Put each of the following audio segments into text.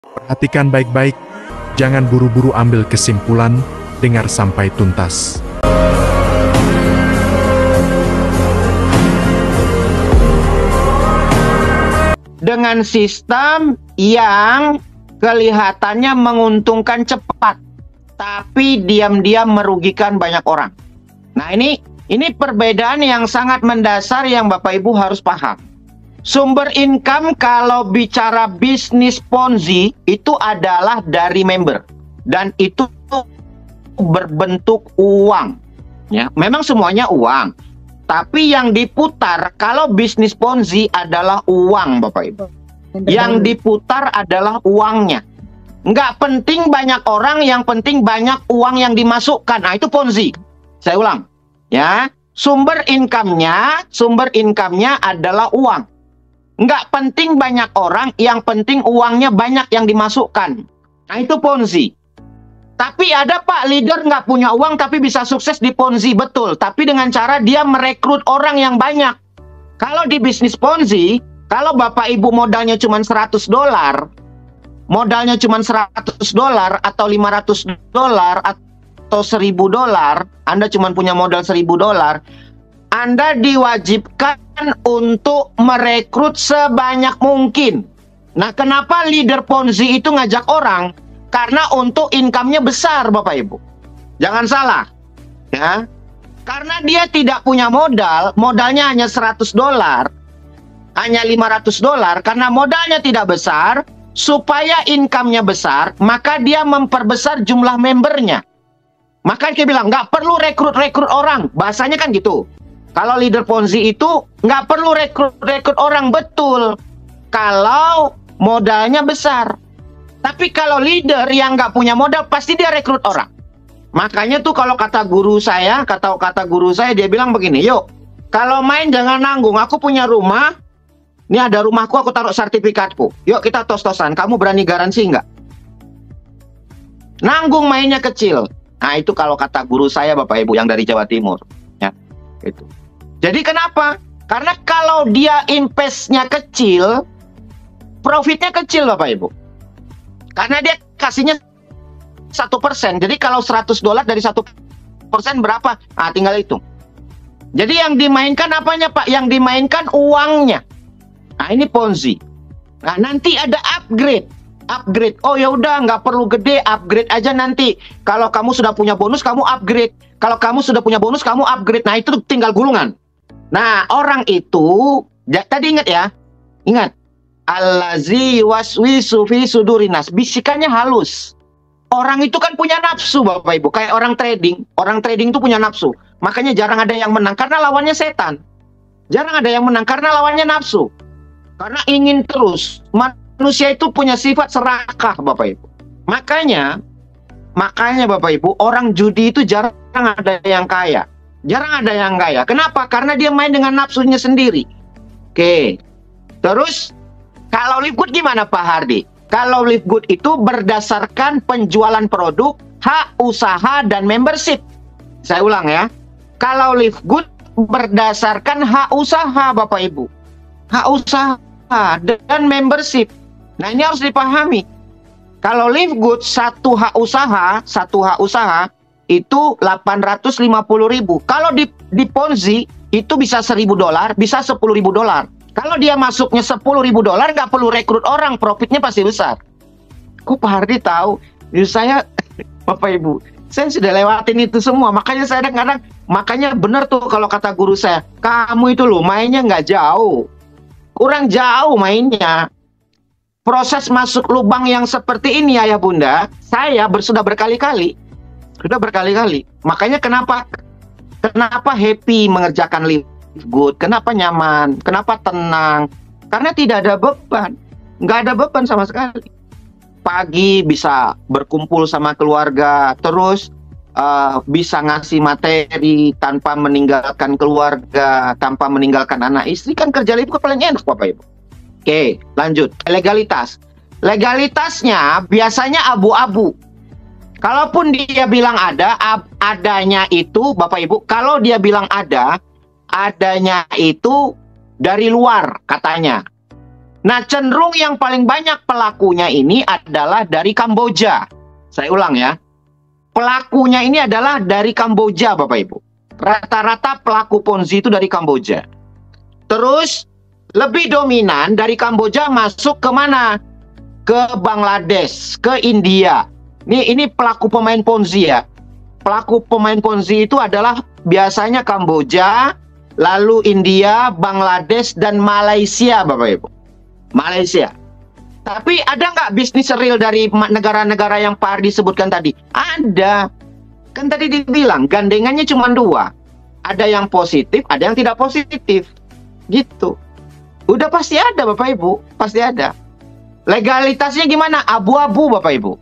Perhatikan baik-baik, jangan buru-buru ambil kesimpulan, dengar sampai tuntas. Dengan sistem yang kelihatannya menguntungkan cepat, tapi diam-diam merugikan banyak orang. Nah, ini perbedaan yang sangat mendasar yang Bapak Ibu harus paham. Sumber income kalau bicara bisnis Ponzi itu adalah dari member, dan itu berbentuk uang. Ya, memang semuanya uang. Tapi yang diputar kalau bisnis Ponzi adalah uang, Bapak Ibu. Yang diputar adalah uangnya. Nggak penting banyak orang, yang penting banyak uang yang dimasukkan. Nah, itu Ponzi. Saya ulang. Ya, sumber income-nya adalah uang. Nggak penting banyak orang, yang penting uangnya banyak yang dimasukkan. Nah, itu Ponzi. Tapi ada Pak, leader nggak punya uang tapi bisa sukses di Ponzi, betul. Tapi dengan cara dia merekrut orang yang banyak. Kalau di bisnis Ponzi, kalau Bapak Ibu modalnya cuma $100, atau $500 atau $1.000, Anda cuma punya modal $1.000, Anda diwajibkan untuk merekrut sebanyak mungkin. Nah, kenapa leader Ponzi itu ngajak orang? Karena untuk income-nya besar, Bapak Ibu. Jangan salah. Ya. Karena dia tidak punya modal, modalnya hanya $100, hanya $500, karena modalnya tidak besar, supaya income-nya besar, maka dia memperbesar jumlah membernya. Maka dia bilang, nggak perlu rekrut orang. Bahasanya kan gitu. Kalau leader Ponzi itu, nggak perlu rekrut orang, betul. Kalau modalnya besar. Tapi kalau leader yang nggak punya modal, pasti dia rekrut orang. Makanya tuh kalau kata guru saya, dia bilang begini, yuk, kalau main jangan nanggung, aku punya rumah, ini ada rumahku, aku taruh sertifikatku. Yuk kita tos-tosan, kamu berani garansi nggak? Nanggung mainnya kecil. Nah, itu kalau kata guru saya, Bapak Ibu, yang dari Jawa Timur. Ya, itu. Jadi kenapa? Karena kalau dia investnya kecil, profitnya kecil, Bapak Ibu. Karena dia kasihnya 1%. Jadi kalau $100 dari 1% berapa? Ah, tinggal hitung. Jadi yang dimainkan apanya, Pak? Yang dimainkan uangnya. Nah, ini Ponzi. Nah, nanti ada upgrade. Oh ya udah, nggak perlu gede, upgrade aja nanti. Kalau kamu sudah punya bonus, kamu upgrade. Kalau kamu sudah punya bonus, kamu upgrade. Nah, itu tinggal gulungan. Nah, orang itu, tadi ingat ya? Ingat. Allazi waswisu fi sudurinas. Bisikannya halus. Orang itu kan punya nafsu, Bapak Ibu. Kayak orang trading. Orang trading itu punya nafsu. Makanya jarang ada yang menang karena lawannya setan. Jarang ada yang menang karena lawannya nafsu. Karena ingin terus. Manusia itu punya sifat serakah, Bapak Ibu. Makanya Bapak Ibu, orang judi itu jarang ada yang kaya. Jarang ada yang kaya. Kenapa? Karena dia main dengan nafsunya sendiri. Oke. Terus kalau Live Good gimana, Pak Hardi? Kalau Live Good itu berdasarkan penjualan produk, hak usaha, dan membership. Saya ulang ya. Kalau Live Good berdasarkan hak usaha, Bapak Ibu. Hak usaha dan membership. Nah, ini harus dipahami. Kalau Live Good, satu hak usaha itu 850.000. Kalau di Ponzi itu bisa $1.000, bisa $10.000. Kalau dia masuknya $10.000, nggak perlu rekrut orang, profitnya pasti besar. Kok Pak Hardi tahu? Saya, Bapak Ibu, saya sudah lewatin itu semua. Makanya saya kadang-kadang, makanya benar tuh kalau kata guru saya, kamu itu loh mainnya nggak jauh. Kurang jauh mainnya. Proses masuk lubang yang seperti ini, Ayah Bunda, saya sudah berkali-kali. Makanya kenapa happy mengerjakan Live Good, kenapa nyaman, kenapa tenang? Karena tidak ada beban, nggak ada beban sama sekali. Pagi bisa berkumpul sama keluarga, terus bisa ngasih materi tanpa meninggalkan keluarga, tanpa meninggalkan anak istri. Kan kerja Live Good paling enak, Bapak Ibu. Oke, lanjut. Legalitasnya biasanya abu-abu. Kalaupun dia bilang adanya itu, Bapak Ibu, kalau dia bilang adanya itu dari luar katanya. Nah, cenderung yang paling banyak pelakunya ini adalah dari Kamboja. Saya ulang ya. Pelakunya ini adalah dari Kamboja, Bapak Ibu. Rata-rata pelaku Ponzi itu dari Kamboja. Terus, lebih dominan dari Kamboja masuk ke mana? Ke Bangladesh, ke India. Ini pelaku pemain Ponzi ya. Pelaku pemain Ponzi itu adalah biasanya Kamboja, lalu India, Bangladesh, dan Malaysia, Bapak Ibu. Malaysia. Tapi ada nggak bisnis real dari negara-negara yang Pak Ardi sebutkan tadi? Ada. Kan tadi dibilang gandengannya cuma 2. Ada yang positif, ada yang tidak positif. Gitu. Udah pasti ada Bapak Ibu. Pasti ada. Legalitasnya gimana? Abu-abu Bapak Ibu.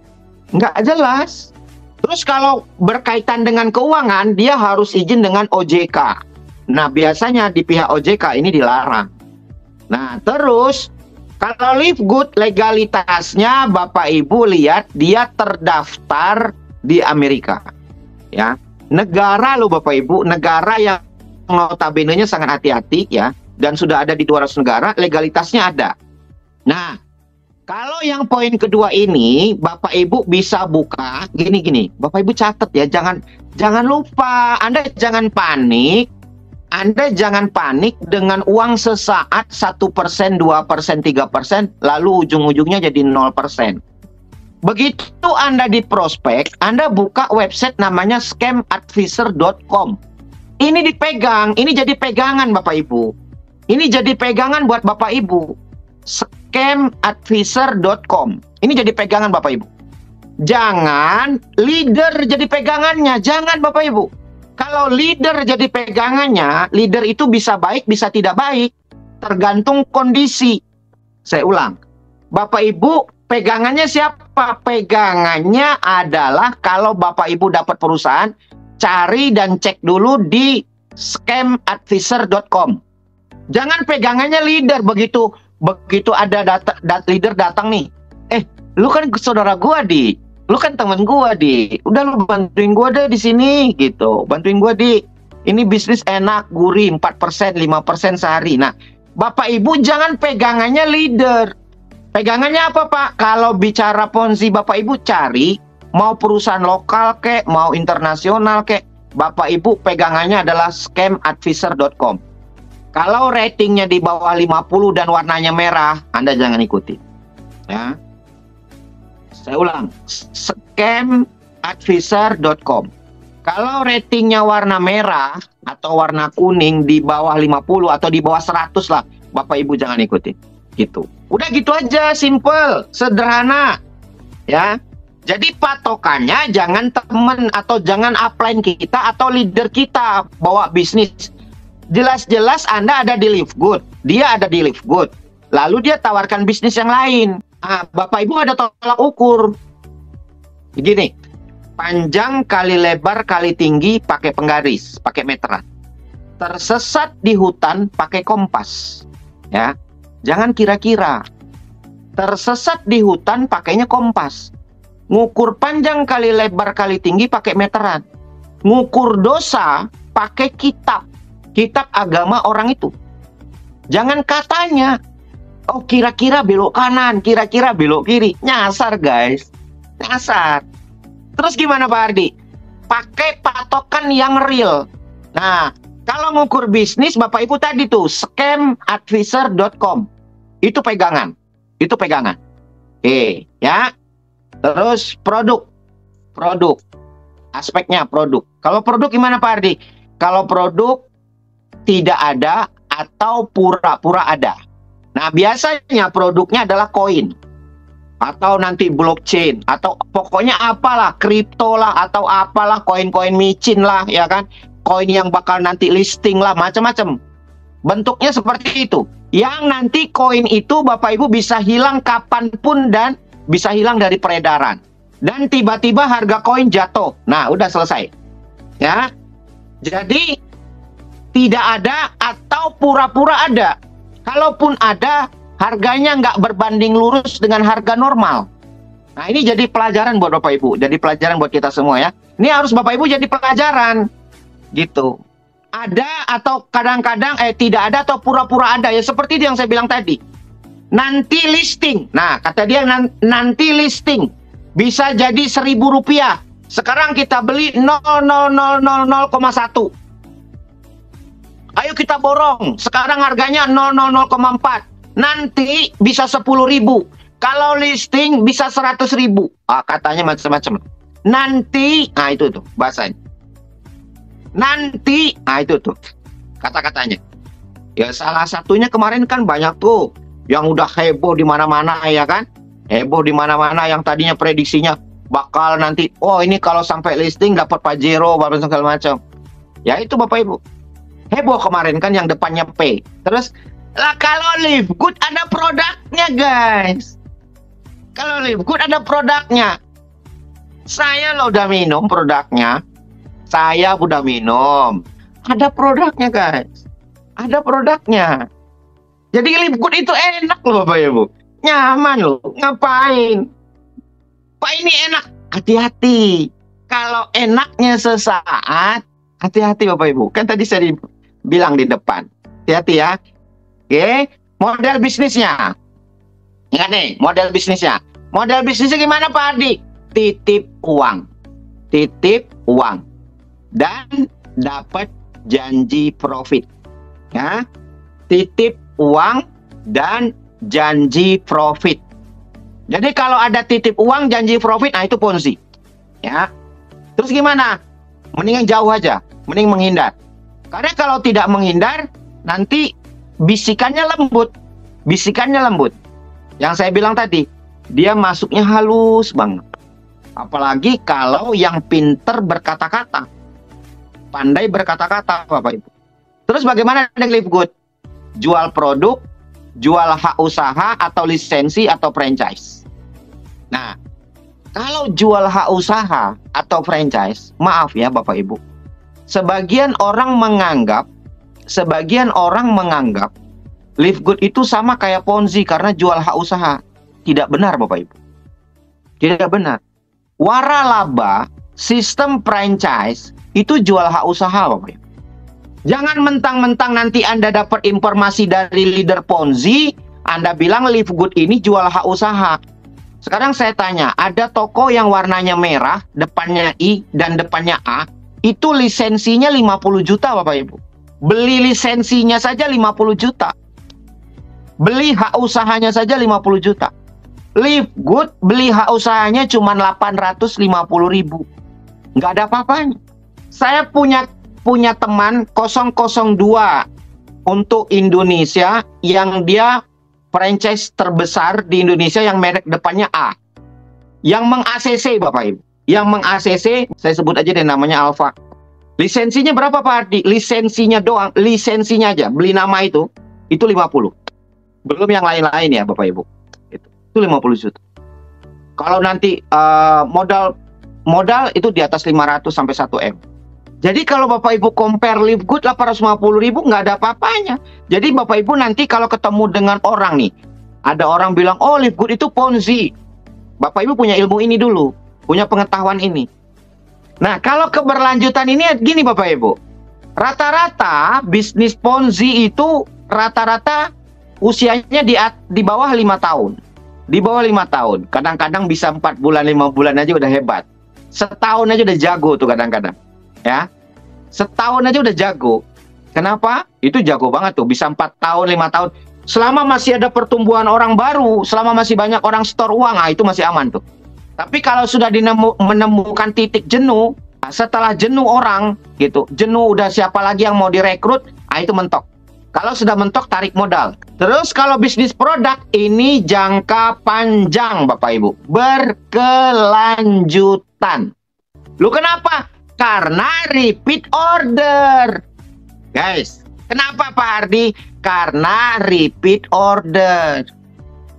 Nggak jelas. Terus kalau berkaitan dengan keuangan, dia harus izin dengan OJK. Nah, biasanya di pihak OJK ini dilarang. Nah, terus kalau Livegood legalitasnya Bapak Ibu lihat dia terdaftar di Amerika. Ya. Negara loh Bapak Ibu, negara yang notabene-nya sangat hati-hati ya, dan sudah ada di 200 negara, legalitasnya ada. Nah, kalau yang poin kedua ini Bapak Ibu bisa buka gini-gini. Bapak Ibu catat ya, jangan lupa, Anda jangan panik. Anda jangan panik dengan uang sesaat 1%, 2%, 3%, lalu ujung-ujungnya jadi 0%. Begitu Anda di prospek, Anda buka website namanya scamadvisor.com. Ini dipegang, ini jadi pegangan Bapak Ibu. Ini jadi pegangan buat Bapak Ibu. Scamadvisor.com. Ini jadi pegangan Bapak Ibu. Jangan leader jadi pegangannya, jangan Bapak Ibu. Kalau leader jadi pegangannya, leader itu bisa baik, bisa tidak baik. Tergantung kondisi. Saya ulang. Bapak Ibu, pegangannya siapa? Pegangannya adalah kalau Bapak Ibu dapat perusahaan, cari dan cek dulu di scamadvisor.com. Jangan pegangannya leader. Begitu ada leader datang nih. Lu kan saudara gua di. Lu kan temen gua di, udah lu bantuin gua deh di sini gitu, bantuin gua di, ini bisnis enak, gurih, 4%, 5% sehari. Nah, Bapak Ibu jangan pegangannya leader. Pegangannya apa Pak? Kalau bicara Ponzi Bapak Ibu cari, mau perusahaan lokal kek, mau internasional kek, Bapak Ibu pegangannya adalah scamadvisor.com. Kalau ratingnya di bawah 50 dan warnanya merah, Anda jangan ikuti. Ya. Saya ulang, scamadvisor.com. Kalau ratingnya warna merah atau warna kuning di bawah 50 atau di bawah 100 lah, Bapak Ibu jangan ikutin. Gitu. Udah gitu aja, simple, sederhana. Ya. Jadi patokannya jangan temen atau jangan upline kita atau leader kita bawa bisnis. Jelas-jelas Anda ada di Livegood, dia ada di Livegood. Lalu dia tawarkan bisnis yang lain. Bapak Ibu ada tolak ukur. Begini, panjang kali lebar kali tinggi pakai penggaris, pakai meteran. Tersesat di hutan pakai kompas. Ya, jangan kira-kira. Tersesat di hutan pakainya kompas. Ngukur panjang kali lebar kali tinggi pakai meteran. Ngukur dosa pakai kitab agama orang itu. Jangan katanya, oh kira-kira belok kanan, kira-kira belok kiri. Nyasar guys, nyasar. Terus gimana Pak Ardi? Pakai patokan yang real. Nah, kalau ngukur bisnis Bapak Ibu tadi tuh, scamadvisor.com. Itu pegangan. Itu pegangan. Oke, ya. Terus produk. Aspeknya produk. Kalau produk gimana Pak Ardi? Kalau produk tidak ada atau pura-pura ada. Nah, biasanya produknya adalah koin. Atau nanti blockchain. Atau pokoknya apalah, kripto lah, atau apalah, koin-koin micin lah, ya kan. Koin yang bakal nanti listing lah, macam-macam. Bentuknya seperti itu. Yang nanti koin itu Bapak Ibu bisa hilang kapanpun dan bisa hilang dari peredaran. Dan tiba-tiba harga koin jatuh. Nah, udah selesai. Ya. Jadi, tidak ada atau pura-pura ada. Kalaupun ada, harganya nggak berbanding lurus dengan harga normal. Nah, ini jadi pelajaran buat Bapak Ibu. Jadi pelajaran buat kita semua ya. Ini harus Bapak Ibu jadi pelajaran. Gitu. Ada atau kadang-kadang tidak ada atau pura-pura ada. Ya seperti itu yang saya bilang tadi. nanti listing. Nah, kata dia nanti listing bisa jadi Rp1.000. Sekarang kita beli 0,000,0,1. Ayo kita borong. Sekarang harganya 0,0,4. Nanti bisa 10.000. Kalau listing bisa 100.000. Katanya macam-macam. Nanti, itu tuh bahasanya. Nanti, itu tuh kata-katanya. Ya salah satunya kemarin kan banyak tuh yang udah heboh di mana-mana ya kan? Heboh di mana-mana yang tadinya prediksinya bakal nanti, ini kalau sampai listing dapat Pajero, segala macam. Ya itu Bapak Ibu. Heboh kemarin kan yang depannya P. Terus lah kalau Live Good ada produknya guys. Kalau Live Good ada produknya. Saya lo udah minum produknya. Saya udah minum. Ada produknya guys. Ada produknya. Jadi Live Good itu enak loh Bapak Ibu. Nyaman loh. Ngapain? Pak ini enak. Hati-hati. Kalau enaknya sesaat, hati-hati Bapak Ibu. Kan tadi saya bilang di depan. Hati-hati ya. Oke. Model bisnisnya. Ingat nih, model bisnisnya. Model bisnisnya gimana Pak Ardi? Titip uang. Titip uang. Dan dapat janji profit. Ya. Titip uang dan janji profit. Jadi kalau ada titip uang, janji profit, itu Ponzi. Ya. Terus gimana? Mendingan jauh aja. Mending menghindar. Karena kalau tidak menghindar, nanti bisikannya lembut. Bisikannya lembut. Yang saya bilang tadi, dia masuknya halus banget. Apalagi kalau yang pinter berkata-kata. Pandai berkata-kata, Bapak Ibu. Terus bagaimana dengan Live Good? Jual produk, jual hak usaha atau lisensi atau franchise. Nah, kalau jual hak usaha atau franchise, maaf ya Bapak Ibu. Sebagian orang menganggap Live Good itu sama kayak Ponzi karena jual hak usaha. Tidak benar Bapak Ibu. Tidak benar. Waralaba, sistem franchise itu jual hak usaha Bapak Ibu. Jangan mentang-mentang nanti Anda dapat informasi dari leader Ponzi, Anda bilang Live Good ini jual hak usaha. Sekarang saya tanya, ada toko yang warnanya merah, depannya I dan depannya A, itu lisensinya 50 juta Bapak Ibu. Beli lisensinya saja 50 juta. Beli hak usahanya saja 50 juta. Live Good beli hak usahanya cuma 850.000. Nggak ada apa-apanya. Saya punya teman 002 untuk Indonesia yang dia franchise terbesar di Indonesia yang merek depannya A. Yang meng-ACC Bapak Ibu. Yang meng-ACC, saya sebut aja deh namanya Alfa. Lisensinya berapa Pak Ardi? Lisensinya doang, lisensinya aja, beli nama itu 50. Belum yang lain-lain ya Bapak Ibu. Itu 50 juta. Kalau nanti modal itu di atas 500 sampai 1 M. Jadi kalau Bapak Ibu compare Live Good 850.000 nggak ada apa-apanya. Jadi Bapak Ibu nanti kalau ketemu dengan orang nih, ada orang bilang, oh Live Good itu Ponzi. Bapak Ibu punya ilmu ini dulu, punya pengetahuan ini. Nah kalau keberlanjutan ini gini Bapak Ibu, rata-rata bisnis Ponzi itu rata-rata usianya di bawah 5 tahun. Di bawah 5 tahun, kadang-kadang bisa 4 bulan, 5 bulan aja udah hebat. Setahun aja udah jago tuh kadang-kadang. Ya, setahun aja udah jago. Kenapa? Itu jago banget tuh, bisa 4 tahun, 5 tahun. Selama masih ada pertumbuhan orang baru, selama masih banyak orang store uang, itu masih aman tuh. Tapi kalau sudah menemukan titik jenuh, setelah jenuh orang, gitu, jenuh udah siapa lagi yang mau direkrut, itu mentok. Kalau sudah mentok, tarik modal. Terus kalau bisnis produk, ini jangka panjang Bapak Ibu. Berkelanjutan. Lu kenapa? Karena repeat order. Guys, kenapa Pak Ardi? Karena repeat order.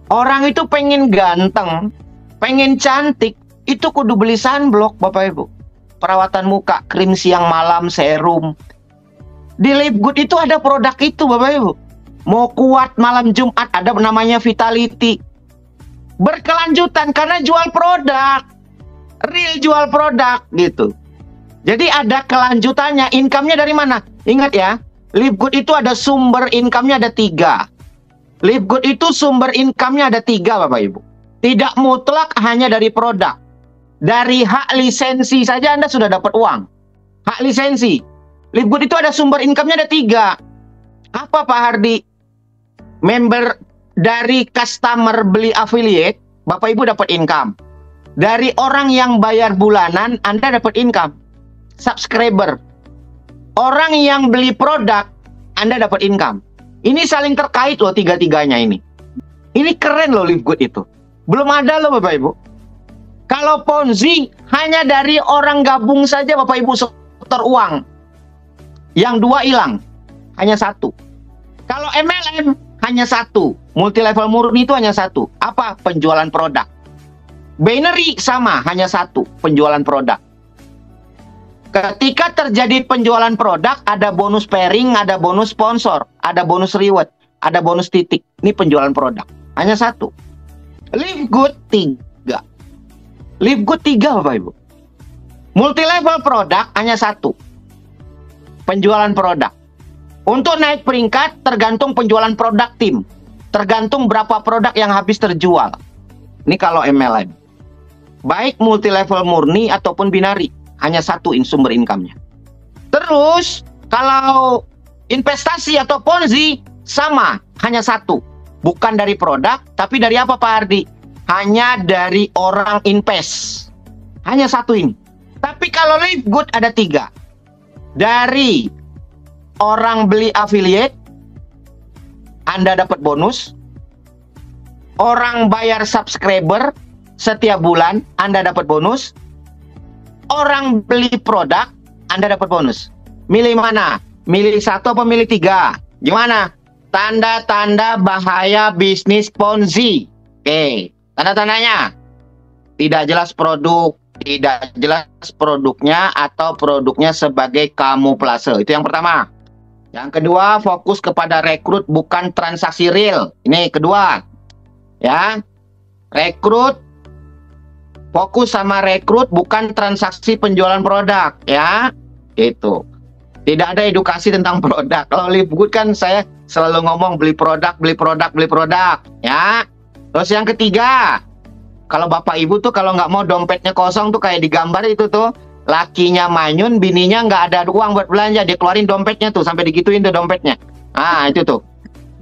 Orang itu pengen ganteng, pengen cantik, itu kudu beli sunblock Bapak Ibu. Perawatan muka, krim siang malam, serum. Di Live Good itu ada produk itu Bapak Ibu. Mau kuat malam Jumat ada namanya Vitality. Berkelanjutan karena jual produk. Real jual produk gitu. Jadi ada kelanjutannya. Income-nya dari mana? Ingat ya, Live Good itu ada sumber income-nya ada 3. Live Good itu sumber income-nya ada 3, Bapak Ibu. Tidak mutlak hanya dari produk. Dari hak lisensi saja Anda sudah dapat uang. Hak lisensi. Live Good itu ada sumber income-nya ada 3. Apa Pak Hardi? Member dari customer beli affiliate, Bapak Ibu dapat income. Dari orang yang bayar bulanan, Anda dapat income. Subscriber. Orang yang beli produk, Anda dapat income. Ini saling terkait loh 3-3-nya ini. Ini keren loh Live Good itu. Belum ada loh Bapak Ibu. Kalau Ponzi hanya dari orang gabung saja Bapak Ibu setor uang. Yang 2 hilang. Hanya 1. Kalau MLM hanya 1. Multi level murni itu hanya 1. Apa? Penjualan produk. Binary sama, hanya 1. Penjualan produk. Ketika terjadi penjualan produk, ada bonus pairing, ada bonus sponsor, ada bonus reward, ada bonus titik. Ini penjualan produk. Hanya 1. Live Good 3. Live Good 3 Bapak Ibu. Multi level produk hanya 1. Penjualan produk. Untuk naik peringkat tergantung penjualan produk tim. Tergantung berapa produk yang habis terjual. Ini kalau MLM. Baik multi level murni ataupun binary. Hanya 1 sumber income-nya. Terus, kalau investasi atau Ponzi, sama. Hanya 1. Bukan dari produk, tapi dari apa Pak Hardi? Hanya dari orang invest. Hanya 1 ini. Tapi kalau Live Good ada 3. Dari orang beli affiliate, Anda dapat bonus. Orang bayar subscriber, setiap bulan Anda dapat bonus. Orang beli produk, Anda dapat bonus. Milih mana? Milih 1 apa milih 3? Gimana? Tanda-tanda bahaya bisnis Ponzi. Oke, tanda-tandanya. Tidak jelas produk, tidak jelas produknya atau produknya sebagai kamuflase. Itu yang pertama. Yang kedua, fokus kepada rekrut bukan transaksi real. Ini kedua. Ya. Rekrut. Fokus sama rekrut bukan transaksi penjualan produk, ya. Itu. Tidak ada edukasi tentang produk. Kalau Live Good kan saya selalu ngomong beli produk, beli produk, beli produk, ya. Terus yang ketiga, kalau Bapak Ibu tuh kalau nggak mau dompetnya kosong tuh kayak di gambar itu tuh, lakinya manyun, bininya nggak ada uang buat belanja, dia keluarin dompetnya tuh sampai digituin tuh dompetnya. Ah, itu tuh.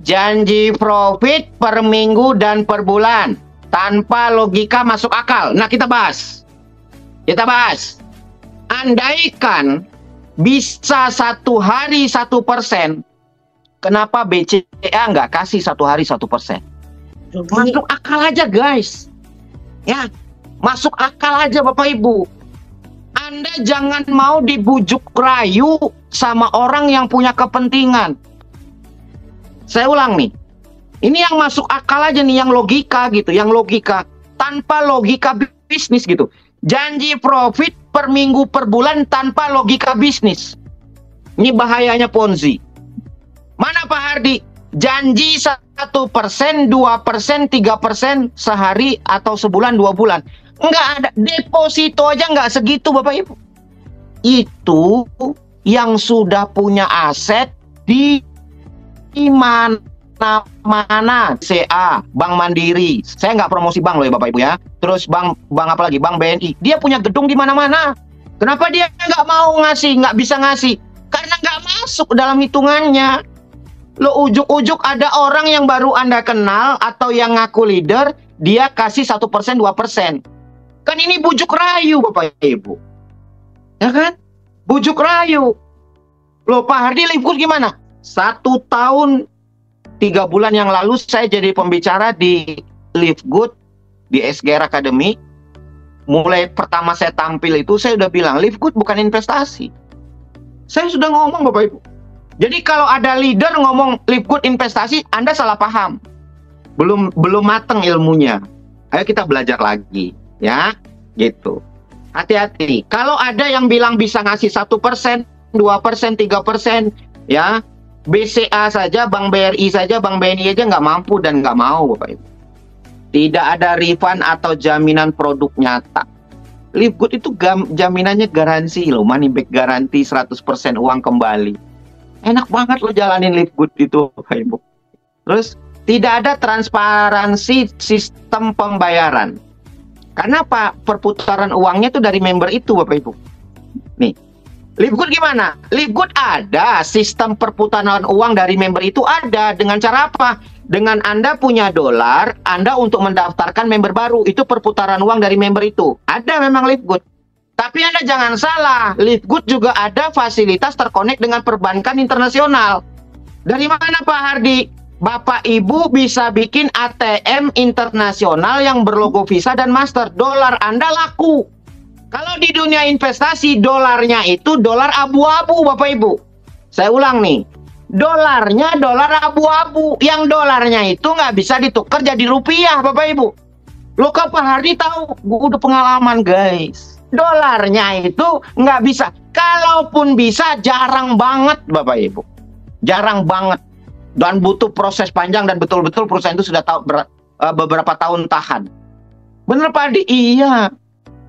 Janji profit per minggu dan per bulan. Tanpa logika masuk akal. Nah, kita bahas. Kita bahas. Andaikan bisa 1 hari 1%, kenapa BCA nggak kasih 1 hari 1%? Masuk akal aja, guys. Ya, masuk akal aja Bapak Ibu. Anda jangan mau dibujuk rayu sama orang yang punya kepentingan. Saya ulang nih. Ini yang masuk akal aja nih, yang logika gitu, yang logika. Tanpa logika bisnis gitu. Janji profit per minggu per bulan tanpa logika bisnis. Ini bahayanya Ponzi. Mana Pak Hardi? Janji 1%, 2%, 3% sehari atau sebulan, 2 bulan. Enggak ada. Deposito aja enggak segitu Bapak Ibu. Itu yang sudah punya aset di mana CA, Bank Mandiri. Saya nggak promosi bank loh ya Bapak Ibu ya. Terus bank apa lagi? Bank BNI. Dia punya gedung di mana-mana. Kenapa dia nggak mau ngasih, nggak bisa ngasih? Karena nggak masuk dalam hitungannya. Lo ujuk-ujuk ada orang yang baru Anda kenal atau yang ngaku leader, dia kasih 1%, 2%. Kan ini bujuk rayu Bapak Ibu. Ya kan? Bujuk rayu. Loh Pak Hardi Live Good gimana? 1 tahun 3 bulan yang lalu saya jadi pembicara di Live Good di SGR Academy. Mulai pertama saya tampil itu saya udah bilang Live Good bukan investasi. Saya sudah ngomong Bapak Ibu. Jadi kalau ada leader ngomong Live Good investasi, Anda salah paham. Belum mateng ilmunya. Ayo kita belajar lagi, ya. Gitu. Hati-hati. Kalau ada yang bilang bisa ngasih 1%, 2%, 3%, ya. BCA saja, Bank BRI saja, Bank BNI aja nggak mampu dan nggak mau Bapak Ibu. Tidak ada refund atau jaminan produk nyata. Live Good itu jaminannya garansi loh, money back garanti 100% uang kembali. Enak banget lo jalanin Live Good itu Bapak Ibu. Terus Tidak ada transparansi sistem pembayaran. Karena apa? Perputaran uangnya itu dari member itu, Bapak Ibu. Nih, Livegood gimana? Livegood ada sistem perputaran uang dari member itu ada. Dengan cara apa? Dengan Anda punya dolar, Anda untuk mendaftarkan member baru. Itu perputaran uang dari member itu. Ada memang Livegood. Tapi Anda jangan salah, Livegood juga ada fasilitas terkonek dengan perbankan internasional. Dari mana Pak Hardi? Bapak Ibu bisa bikin ATM internasional yang berlogo Visa dan Master. Dolar Anda laku. Kalau di dunia investasi, dolarnya itu dolar abu-abu, Bapak Ibu. Saya ulang nih. Dolarnya dolar abu-abu. Yang dolarnya itu nggak bisa ditukar jadi rupiah, Bapak Ibu. Loh, kok Pak Hardi tahu? Gue udah pengalaman, guys. Dolarnya itu nggak bisa. Kalaupun bisa, jarang banget, Bapak Ibu. Jarang banget. Dan butuh proses panjang dan betul-betul perusahaan itu sudah tahu beberapa tahun tahan. Bener Pak Adi? Iya.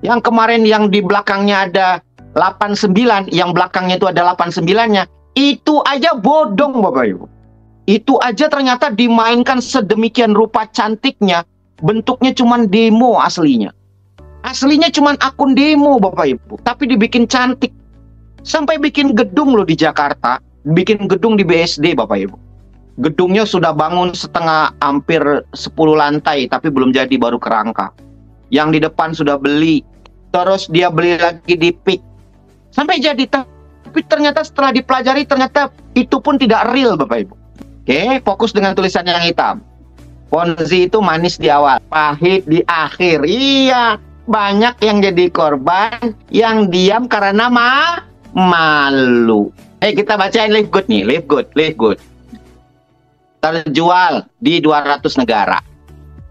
Yang kemarin yang di belakangnya ada 89, yang belakangnya itu ada 89-nya, itu aja bodong Bapak Ibu. Itu aja ternyata dimainkan sedemikian rupa cantiknya, bentuknya cuman demo aslinya. Aslinya cuman akun demo Bapak Ibu, tapi dibikin cantik. Sampai bikin gedung loh di Jakarta, bikin gedung di BSD Bapak Ibu. Gedungnya sudah bangun setengah, hampir 10 lantai, tapi belum jadi, baru kerangka. Yang di depan sudah beli, terus dia beli lagi di PIK. Sampai jadi, tapi ternyata setelah dipelajari, ternyata itu pun tidak real Bapak Ibu. Oke, fokus dengan tulisan yang hitam. Ponzi itu manis di awal, pahit di akhir. Iya, banyak yang jadi korban, yang diam karena malu. Kita bacain Livegood nih, Livegood. Terjual di 200 negara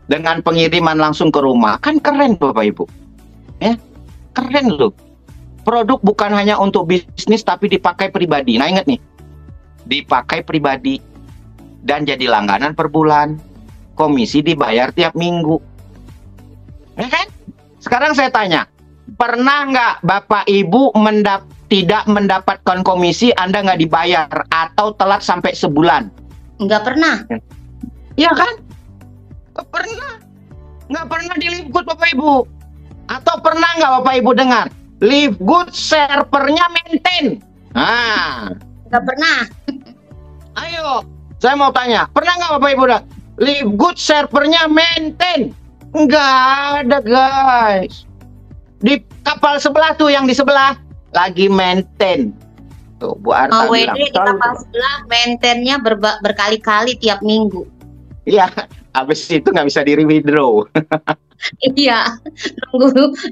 dengan pengiriman langsung ke rumah. Kan keren Bapak Ibu. Ya, keren loh. Produk bukan hanya untuk bisnis tapi dipakai pribadi. Nah, ingat nih. Dipakai pribadi dan jadi langganan per bulan. Komisi dibayar tiap minggu. Ya kan? Sekarang saya tanya, pernah nggak Bapak Ibu tidak mendapatkan komisi, Anda nggak dibayar atau telat sampai sebulan? Nggak pernah. Iya kan? Nggak pernah di Livegood Bapak Ibu. Atau pernah nggak Bapak Ibu dengar? Livegood servernya maintain. Nggak pernah. Ayo, saya mau tanya. Pernah nggak Bapak Ibu dengar? Livegood servernya maintain. Nggak ada guys. Di kapal sebelah tuh, yang di sebelah lagi maintain. Tuh, Bu Arta bilang. WD di kapal sebelah maintainnya berkali-kali tiap minggu. Iya, habis itu nggak bisa di withdraw. Iya,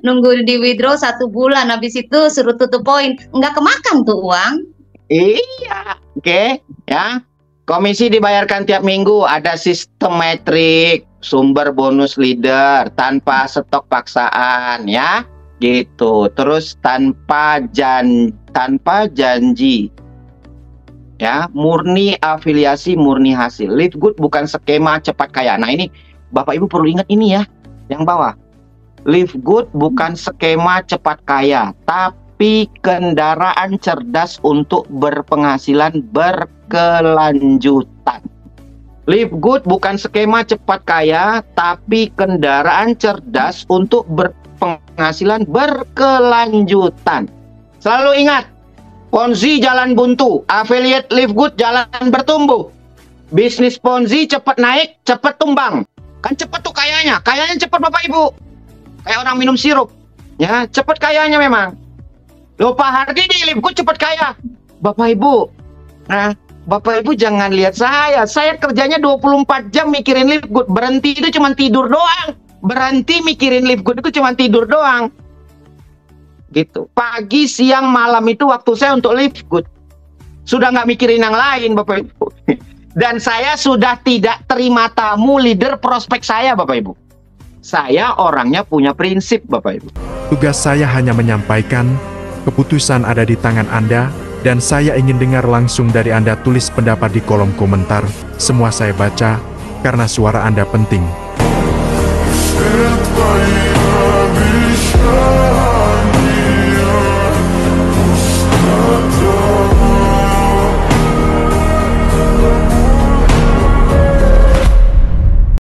nunggu di withdraw 1 bulan, habis itu suruh tutup poin, nggak kemakan tuh uang. Iya, oke, ya. Komisi dibayarkan tiap minggu, ada sistem metrik, sumber bonus leader, tanpa stok paksaan, ya. Gitu. Terus tanpa janji, ya, murni afiliasi, murni hasil. Livegood bukan skema cepat kaya. Nah, ini Bapak Ibu perlu ingat ini ya, yang bawah. Livegood bukan skema cepat kaya, tapi kendaraan cerdas untuk berpenghasilan berkelanjutan. Livegood bukan skema cepat kaya, tapi kendaraan cerdas untuk berpenghasilan berkelanjutan. Selalu ingat, Ponzi jalan buntu, affiliate Livegood jalan bertumbuh. Bisnis Ponzi cepat naik, cepat tumbang. Kan cepat tuh kayanya cepat Bapak Ibu. Kayak orang minum sirup. Ya, cepat kayanya memang. Loh, Pak Hardi di Livegood cepat kaya. Bapak Ibu, nah, Bapak Ibu jangan lihat saya. Saya kerjanya 24 jam mikirin Livegood. Berhenti itu cuma tidur doang. Berhenti mikirin Livegood itu cuma tidur doang. Gitu. Pagi, siang, malam itu waktu saya untuk Livegood. Sudah nggak mikirin yang lain, Bapak Ibu. Dan saya sudah tidak terima tamu leader prospek saya, Bapak Ibu. Saya orangnya punya prinsip, Bapak Ibu. Tugas saya hanya menyampaikan, keputusan ada di tangan Anda, dan saya ingin dengar langsung dari Anda. Tulis pendapat di kolom komentar, semua saya baca, karena suara Anda penting.